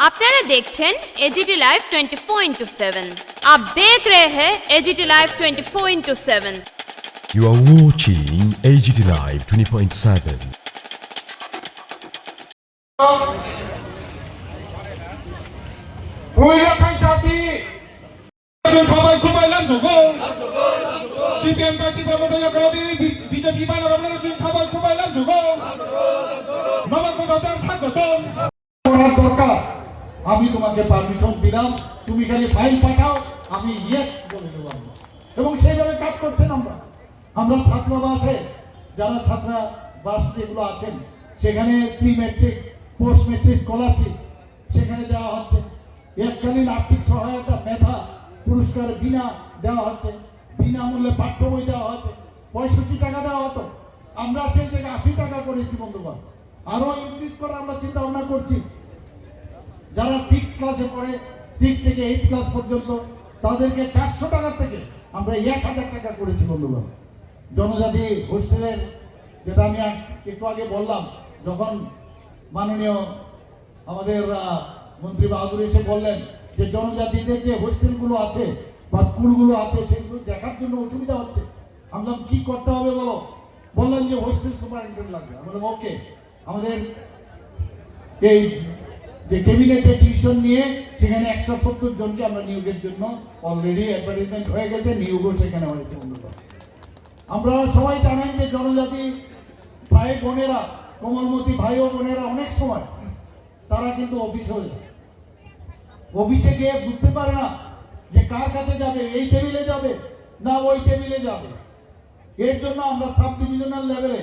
আপনারা দেখছেন AGT live 24/7। आप देख रहे हैं AGT live 24/7। You are watching AGT Live 24/7. 우리가 자티 가발 구발람 주고 CPM 파티 প্রবর্তক কবি বিজেপি বানার আপনারা খাবার কুবাইলাম 주고 নবাব কথা থাকতো করার দরকার আমি তোমাকে পারমিশন দিলাম তুমি খালি ফাইল পাঠাও আমি ইয়েস বলে দেব এবং সেইভাবে কাজ করছেন আমরা ছাত্রাবাসে যারা ছাত্রাবাস যেগুলো আছেন সেখানে pre matric post matric scholarship সেখানে দেওয়া হচ্ছে এককালীন আর্থিক সহায়তা মেধা পুরস্কার বিনা দেওয়া হচ্ছে বিনামূল্যে পাঠ্য বই দেওয়া হচ্ছে 65 টাকা দেওয়া হতো আমরা সেই জায়গায় 80 টাকা করেছি বন্ধুগণ আরো ইনক্রিজ করার আমরা চিন্তা ভাবনা করছি যারা 6 ক্লাসে পড়ে 6 থেকে 8 ক্লাস পর্যন্ত তাদেরকে 400 টাকা থেকে আমরা 1000 টাকা করেছি বন্ধুগণ জনজাতি হোস্টেলের যেটা আমি একটু আগে বললাম যখন মাননীয় আমাদের মন্ত্রী বাহাদুর এসে বললেন যে জনজাতিদের যে হোস্টেলগুলো আছে বা স্কুলগুলো আছে সেগুলো দেখার জন্য অসুবিধা হচ্ছে আমরা কি করতে হবে বললেন যে হোস্টেল সুপারিনটেন্ডেন্ট লাগবে আমরা ওকে আমাদের এই যে ক্যাবিনেটে ডিসিশন নিয়ে সেখানে 170 জনকে আমরা নিয়োগের জন্য অলরেডি অ্যাডভার্টাইজমেন্ট হয়ে গেছে নিয়োগও সেখানে হয়েছে বন্ধুরা আমরা সবাই জানেন যে জনজাতি ভাই বোনেরা কোমলমতি ভাই ও বোনেরা অনেক সময় তারা কিন্তু অফিসে গিয়ে বুঝতে পারে না যে কার কাছে যাবে এই টেবিলে যাবে না ওই টেবিলে যাবে এর জন্য আমরা সাব ডিভিশনাল লেভেলে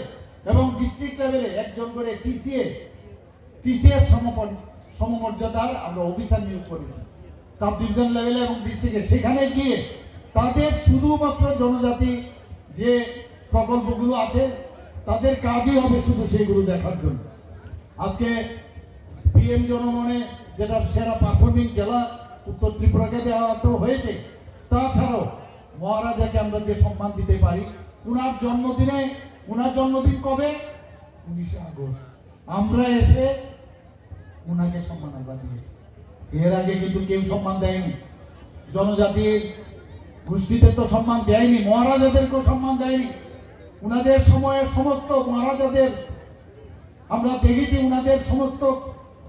এবং ডিস্ট্রিক্ট লেভেলে একজন করে টিসিএস সমমর্যাদার আমরা অফিসার নিয়োগ করেছি সাব ডিভিশন লেভেলে এবং ডিস্ট্রিক্টে সেখানে গিয়ে তাদের শুধুমাত্র জনজাতি যে প্রকল্পগুলো আছে তাদের কাজই হবে শুধু সেগুলো দেখার জন্য আজকে পিএম জনমনে যেটা সেরা পারফর্মিং জেলা উত্তর ত্রিপুরাকে দেওয়া তো হয়েছে তাছাড়াও মহারাজাকে আমরা যে সম্মান দিতে পারি উনার জন্মদিন কবে 19 আগস্ট আমরা এসে উনাকে সম্মান আমরা দিয়েছি এর আগে কিন্তু কেউ সম্মান দেয়নি জনজাতির গোষ্ঠীতে তো সম্মান দেয়নি মহারাজাদেরকেও সম্মান দেয়নি উনাদের সময়ের সমস্ত মহারাজাদের আমরা দেখেছি উনাদের সমস্ত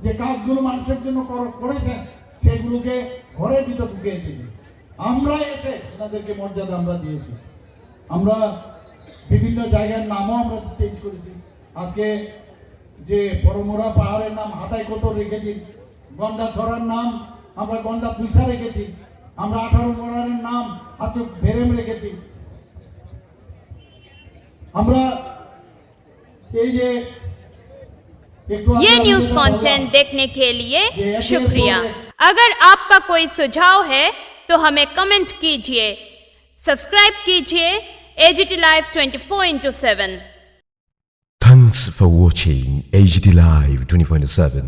যে কাজগুলো মানুষের জন্য করেছেন সেগুলোকে ঘরের ভিতর ঢুকিয়ে দিয়েছি আমরা এসে ওনাদেরকে মর্যাদা আমরা দিয়েছি আমরা বিভিন্ন জায়গার নামও আমরা চেঞ্জ করেছি আজকে যে পরমরা পাহাড়ের নাম হাতাইকোটর রেখেছি গন্ডাছড়ার নাম আমরা গন্ডা তুইসা রেখেছি আমরা 18 মোড়ারের নাম আচক ভেরেম রেখেছি আমরা এই যে ये न्यूज कंटेंट देखने के लिए शुक्रिया। अगर आपका कोई सुझाव है तो हमें कमेंट कीजिए, सब्सक्राइब कीजिए AGT live 24/7। Thanks for watching AGT Live 24/7.